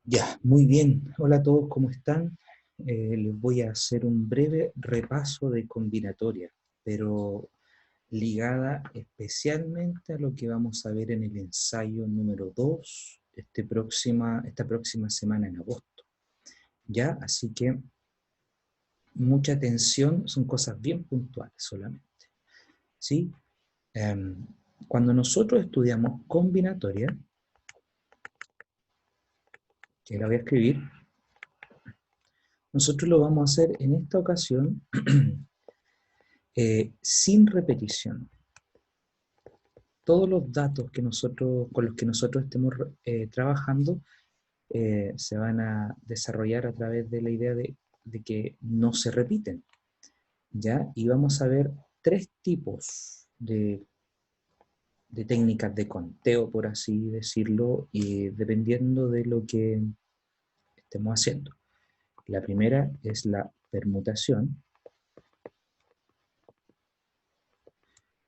Ya, muy bien. Hola a todos, ¿cómo están? Les voy a hacer un breve repaso de combinatoria, pero ligada especialmente a lo que vamos a ver en el ensayo número 2 esta próxima semana en agosto. ¿Ya? Así que mucha atención, son cosas bien puntuales solamente. ¿Sí? Em, Cuando nosotros estudiamos combinatoria, que la voy a escribir, nosotros lo vamos a hacer en esta ocasión sin repetición. Todos los datos con los que nosotros estemos trabajando se van a desarrollar a través de la idea de que no se repiten, ¿ya? Y vamos a ver tres tipos de técnicas de conteo, por así decirlo, y dependiendo de lo que estemos haciendo. La primera es la permutación,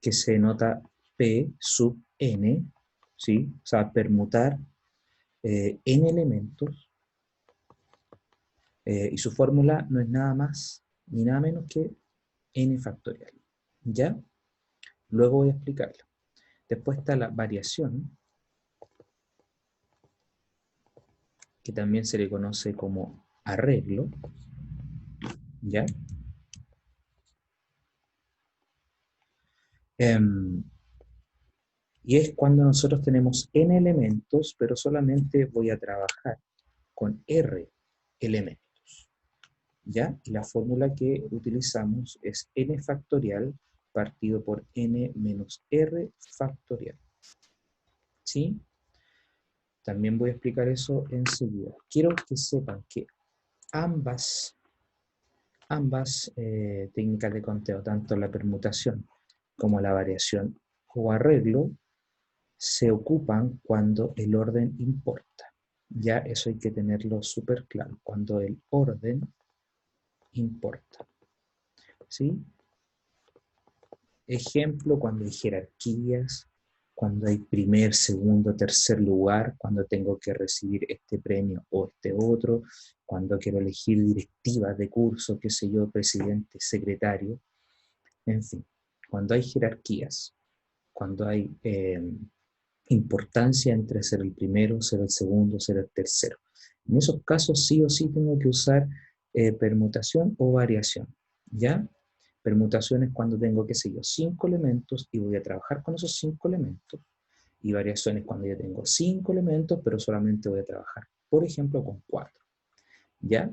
que se denota P sub n, ¿sí? O sea, permutar n elementos, y su fórmula no es nada más ni nada menos que n factorial. ¿Ya? Luego voy a explicarlo. Después está la variación, que también se le conoce como arreglo. ¿Ya? Y es cuando nosotros tenemos n elementos, pero solamente voy a trabajar con r elementos. ¿Ya? Y la fórmula que utilizamos es n factorial partido por n menos r factorial. ¿Sí? También voy a explicar eso enseguida. Quiero que sepan que ambas técnicas de conteo, tanto la permutación como la variación o arreglo, se ocupan cuando el orden importa. Ya eso hay que tenerlo súper claro, cuando el orden importa. ¿Sí? Ejemplo, cuando hay jerarquías, cuando hay primer, segundo, tercer lugar, cuando tengo que recibir este premio o este otro, cuando quiero elegir directivas de curso, qué sé yo, presidente, secretario, en fin, cuando hay jerarquías, cuando hay importancia entre ser el primero, ser el segundo, ser el tercero. En esos casos sí o sí tengo que usar permutación o variación, ¿ya? Permutación es cuando tengo, qué sé yo, 5 elementos y voy a trabajar con esos 5 elementos. Y variación es cuando yo tengo 5 elementos, pero solamente voy a trabajar, por ejemplo, con 4. ¿Ya?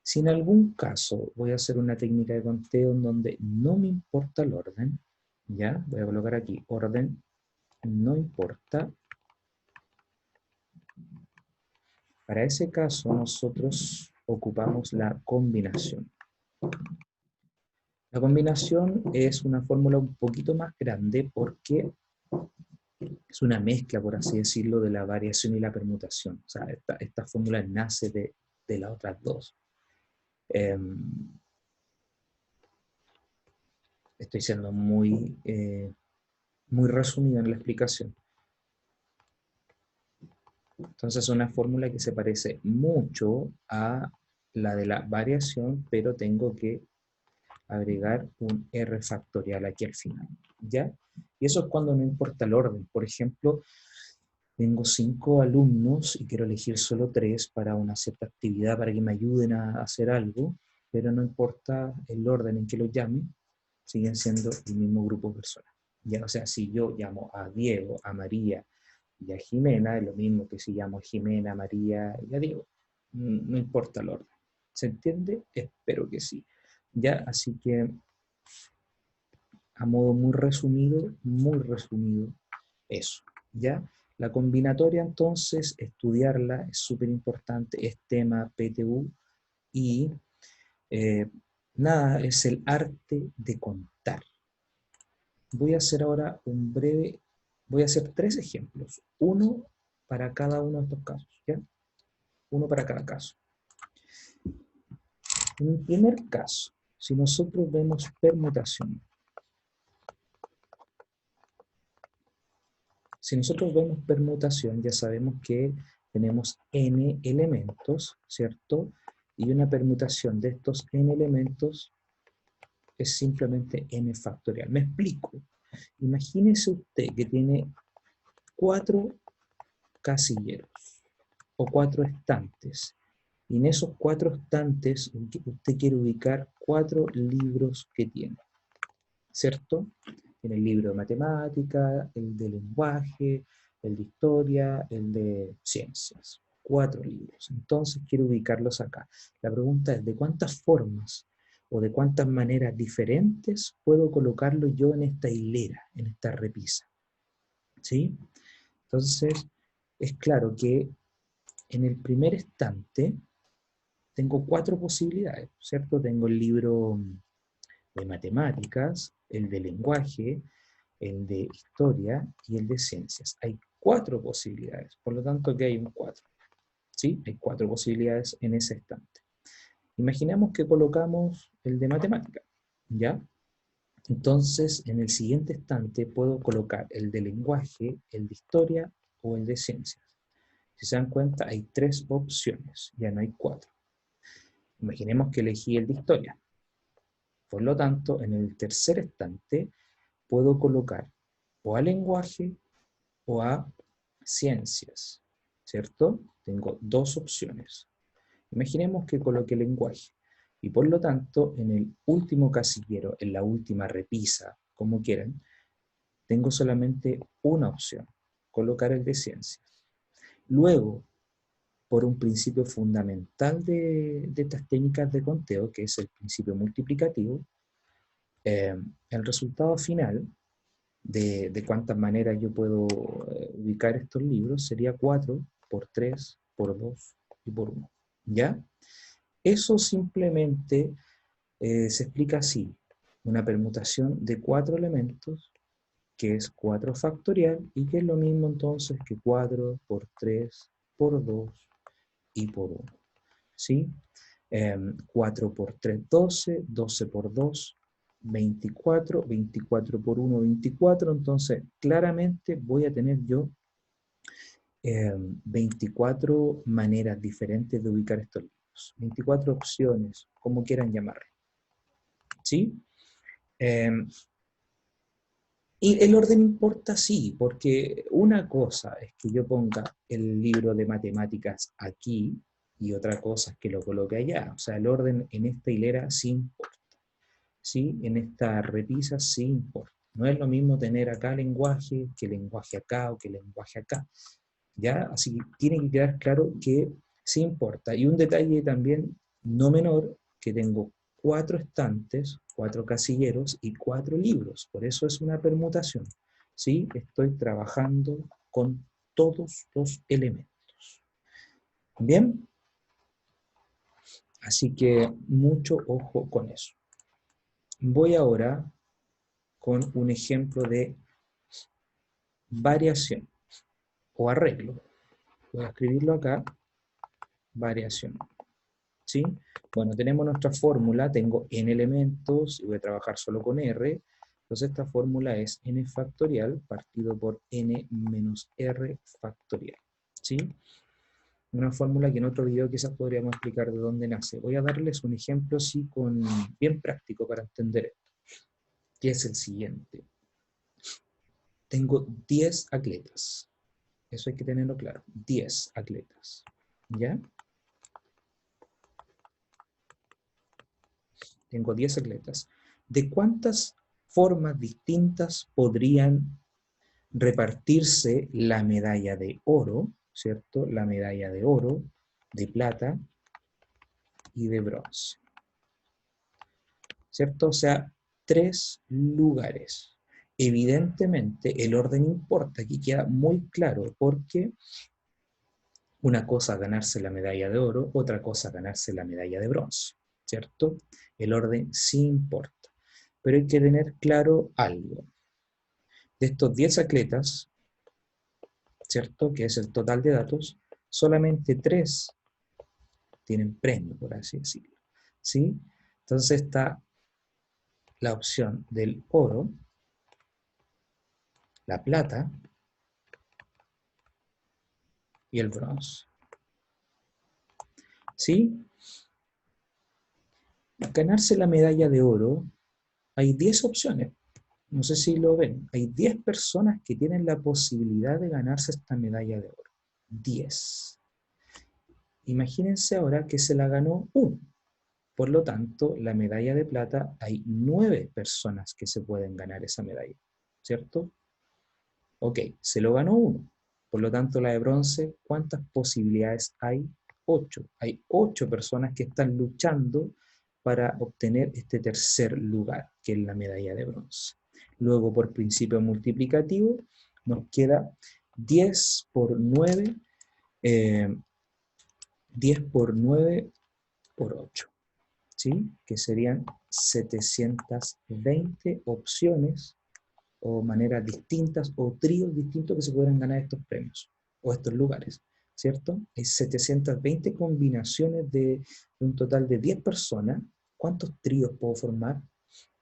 Si en algún caso voy a hacer una técnica de conteo en donde no me importa el orden, ¿ya? Voy a colocar aquí, orden no importa. Para ese caso nosotros ocupamos la combinación. La combinación es una fórmula un poquito más grande porque es una mezcla, por así decirlo, de la variación y la permutación. O sea, esta fórmula nace de las otras dos. Estoy siendo muy resumido en la explicación. Entonces es una fórmula que se parece mucho a la de la variación, pero tengo que agregar un r factorial aquí al final, ¿ya? Y eso es cuando no importa el orden. Por ejemplo, tengo 5 alumnos y quiero elegir solo 3 para una cierta actividad, para que me ayuden a hacer algo, pero no importa el orden en que los llame, siguen siendo el mismo grupo de personas. Ya, o sea, si yo llamo a Diego, a María y a Jimena, es lo mismo que si llamo a Jimena, a María y a Diego. No importa el orden. ¿Se entiende? Espero que sí. Ya, así que a modo muy resumido, eso, ¿ya? La combinatoria, entonces, estudiarla es súper importante, es tema PTU y eh, nada, es el arte de contar. Voy a hacer ahora voy a hacer 3 ejemplos, uno para cada uno de estos casos, ¿ya? Uno para cada caso. En el primer caso, si nosotros vemos permutación, ya sabemos que tenemos n elementos, ¿cierto? Y una permutación de estos n elementos es simplemente n factorial. Me explico. Imagínese usted que tiene 4 casilleros o 4 estantes. Y en esos 4 estantes usted quiere ubicar 4 libros que tiene, ¿cierto? Tiene el libro de matemática, el de lenguaje, el de historia, el de ciencias. 4 libros. Entonces quiero ubicarlos acá. La pregunta es, ¿de cuántas formas o de cuántas maneras diferentes puedo colocarlo yo en esta hilera, en esta repisa? ¿Sí? Entonces, es claro que en el primer estante tengo 4 posibilidades, ¿cierto? Tengo el libro de matemáticas, el de lenguaje, el de historia y el de ciencias. Hay 4 posibilidades, por lo tanto aquí hay un 4. ¿Sí? Hay 4 posibilidades en ese estante. Imaginemos que colocamos el de matemática, ¿ya? Entonces, en el siguiente estante puedo colocar el de lenguaje, el de historia o el de ciencias. Si se dan cuenta, hay 3 opciones, ya no hay 4. Imaginemos que elegí el de historia. Por lo tanto, en el tercer estante puedo colocar o a lenguaje o a ciencias, ¿cierto? Tengo 2 opciones. Imaginemos que coloque lenguaje y por lo tanto en el último casillero, en la última repisa, como quieran, tengo solamente una opción, colocar el de ciencias. Luego, por un principio fundamental de estas técnicas de conteo, que es el principio multiplicativo, el resultado final de cuántas maneras yo puedo ubicar estos libros sería 4 por 3 por 2 y por 1. ¿Ya? Eso simplemente se explica así, una permutación de 4 elementos, que es 4 factorial, y que es lo mismo entonces que 4 por 3 por 2 y por 1. ¿Sí? 4 por 3, 12, 12 por 2, 24, 24 por 1, 24, entonces claramente voy a tener yo 24 maneras diferentes de ubicar estos libros, 24 opciones, como quieran llamarlo. ¿Sí? Y el orden importa, sí, porque una cosa es que yo ponga el libro de matemáticas aquí y otra cosa es que lo coloque allá. O sea, el orden en esta hilera sí importa. ¿Sí? En esta repisa sí importa. No es lo mismo tener acá lenguaje que lenguaje acá o que lenguaje acá. ¿Ya? Así que tiene que quedar claro que sí importa. Y un detalle también no menor, que tengo 4 estantes, 4 casilleros y 4 libros. Por eso es una permutación. ¿Sí? Estoy trabajando con todos los elementos. ¿Bien? Así que mucho ojo con eso. Voy ahora con un ejemplo de variación o arreglo. Voy a escribirlo acá, variación. ¿Sí? Bueno, tenemos nuestra fórmula, tengo n elementos y voy a trabajar solo con r, entonces esta fórmula es n factorial partido por n menos r factorial. ¿Sí? Una fórmula que en otro video quizás podríamos explicar de dónde nace. Voy a darles un ejemplo sí, bien práctico para entender esto, que es el siguiente. Tengo 10 atletas. Eso hay que tenerlo claro. 10 atletas. ¿Ya? Tengo 10 atletas. ¿De cuántas formas distintas podrían repartirse la medalla de oro, ¿cierto? La medalla de oro, de plata y de bronce. ¿Cierto? O sea, 3 lugares. Evidentemente, el orden importa. Aquí queda muy claro porque una cosa ganarse la medalla de oro, otra cosa ganarse la medalla de bronce, ¿cierto? El orden sí importa. Pero hay que tener claro algo. De estos 10 atletas, ¿cierto? Que es el total de datos, solamente 3 tienen premio, por así decirlo. ¿Sí? Entonces está la opción del oro, la plata y el bronce. ¿Sí? Ganarse la medalla de oro, hay 10 opciones. No sé si lo ven. Hay 10 personas que tienen la posibilidad de ganarse esta medalla de oro. 10. Imagínense ahora que se la ganó uno. Por lo tanto, la medalla de plata, hay 9 personas que se pueden ganar esa medalla. ¿Cierto? Ok, se lo ganó uno. Por lo tanto, la de bronce, ¿cuántas posibilidades hay? 8. Hay 8 personas que están luchando para obtener este tercer lugar, que es la medalla de bronce. Luego, por principio multiplicativo, nos queda 10 por 9, 10 por 9 por 8, ¿sí? Que serían 720 opciones o maneras distintas o tríos distintos que se podrán ganar estos premios o estos lugares, ¿cierto? Hay 720 combinaciones de un total de 10 personas. ¿Cuántos tríos puedo formar?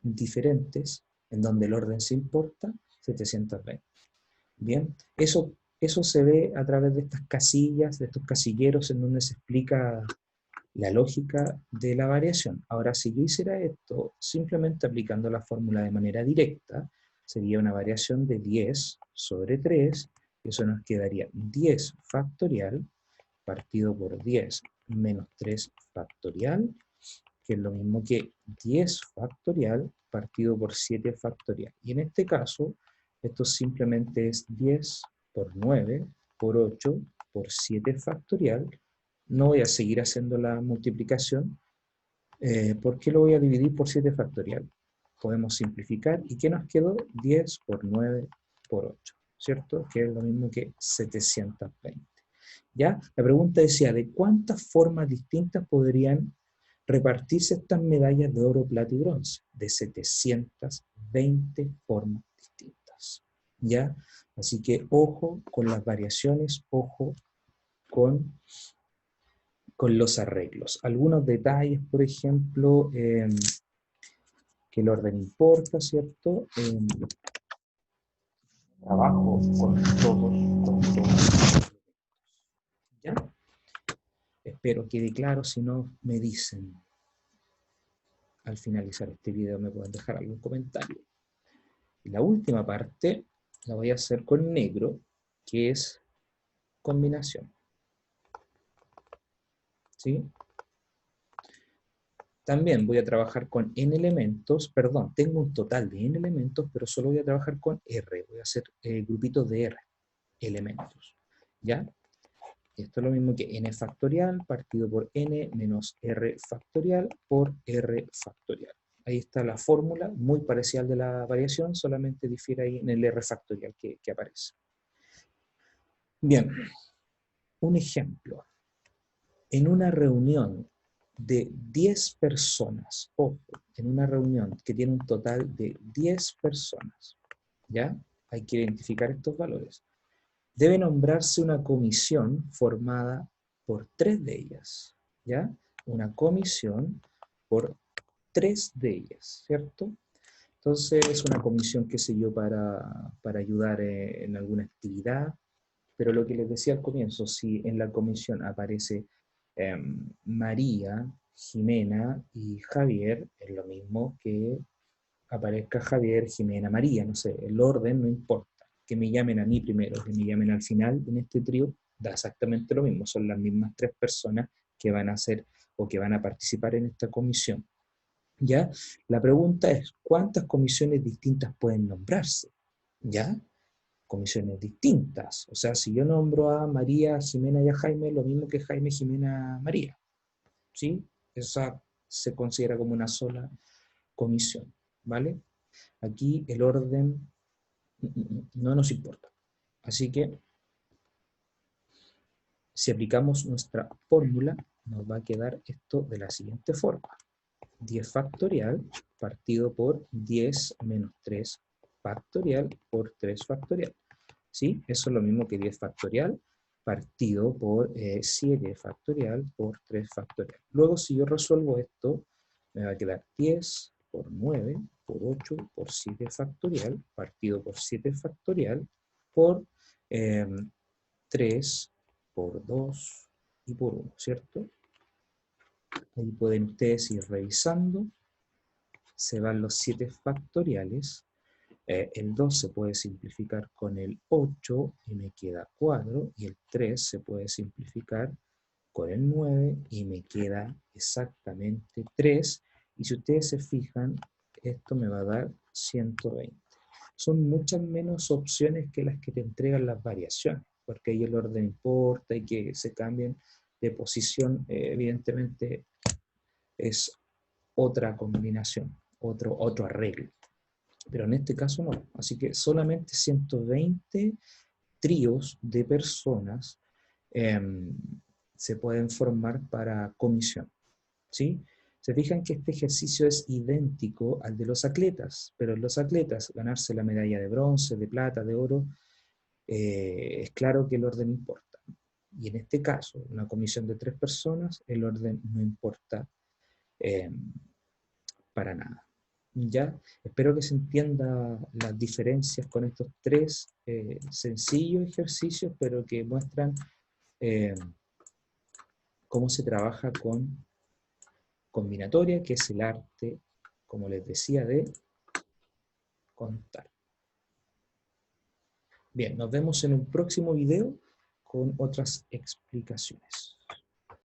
Diferentes, en donde el orden se importa, 720. Bien, eso se ve a través de estas casillas, de estos casilleros en donde se explica la lógica de la variación. Ahora, si yo hiciera esto simplemente aplicando la fórmula de manera directa, sería una variación de 10 sobre 3, y eso nos quedaría 10 factorial partido por 10 menos 3 factorial, que es lo mismo que 10 factorial partido por 7 factorial. Y en este caso, esto simplemente es 10 por 9 por 8 por 7 factorial. No voy a seguir haciendo la multiplicación, porque lo voy a dividir por 7 factorial. Podemos simplificar, ¿y qué nos quedó? 10 por 9 por 8, ¿cierto? Que es lo mismo que 720. ¿Ya? La pregunta decía, ¿de cuántas formas distintas podrían repartirse estas medallas de oro, plata y bronce? De 720 formas distintas. ¿Ya? Así que ojo con las variaciones, ojo con los arreglos. Algunos detalles, por ejemplo, que el orden importa, ¿cierto? Trabajo con todos. ¿Ya? Espero quede claro, si no me dicen al finalizar este video, me pueden dejar algún comentario. Y la última parte la voy a hacer con negro, que es combinación. ¿Sí? También voy a trabajar con n elementos, perdón, tengo un total de n elementos, pero solo voy a trabajar con r, voy a hacer grupitos de r, elementos, ¿ya? Esto es lo mismo que n factorial partido por n menos r factorial por r factorial. Ahí está la fórmula, muy parecida al de la variación, solamente difiere ahí en el r factorial que aparece. Bien, un ejemplo. En una reunión de 10 personas, ojo, en una reunión que tiene un total de 10 personas, ¿ya? Hay que identificar estos valores. Debe nombrarse una comisión formada por 3 de ellas, ¿ya? Una comisión por 3 de ellas, ¿cierto? Entonces es una comisión, qué sé yo, para ayudar en alguna actividad, pero lo que les decía al comienzo, si en la comisión aparece María, Jimena y Javier, es lo mismo que aparezca Javier, Jimena, María, no sé, el orden no importa. Que me llamen a mí primero, que me llamen al final en este trío, da exactamente lo mismo, son las mismas 3 personas que van a hacer o que van a participar en esta comisión. ¿Ya? La pregunta es, ¿cuántas comisiones distintas pueden nombrarse? ¿Ya? Comisiones distintas. O sea, si yo nombro a María, Jimena y a Jaime, lo mismo que Jaime, Jimena, María. ¿Sí? Esa se considera como una sola comisión. ¿Vale? Aquí el orden no nos importa. Así que, si aplicamos nuestra fórmula, nos va a quedar esto de la siguiente forma. 10 factorial partido por 10 menos 3 factorial por 3 factorial. ¿Sí? Eso es lo mismo que 10 factorial partido por 7 factorial por 3 factorial. Luego, si yo resuelvo esto, me va a quedar 10 por 9 por 8 por 7 factorial partido por 7 factorial por 3 por 2 y por 1, ¿cierto? Ahí pueden ustedes ir revisando. Se van los 7 factoriales. El 2 se puede simplificar con el 8 y me queda 4. Y el 3 se puede simplificar con el 9 y me queda exactamente 3. Y si ustedes se fijan, esto me va a dar 120. Son muchas menos opciones que las que te entregan las variaciones, porque ahí el orden importa y que se cambien de posición, evidentemente es otra combinación, otro arreglo. Pero en este caso no. Así que solamente 120 tríos de personas eh, se pueden formar para comisión, ¿sí? Se fijan que este ejercicio es idéntico al de los atletas, pero en los atletas ganarse la medalla de bronce, de plata, de oro, es claro que el orden importa. Y en este caso, una comisión de 3 personas, el orden no importa eh, para nada. ¿Ya? Espero que se entienda las diferencias con estos 3 sencillos ejercicios, pero que muestran eh, cómo se trabaja con combinatoria, que es el arte, como les decía, de contar. Bien, nos vemos en un próximo video con otras explicaciones.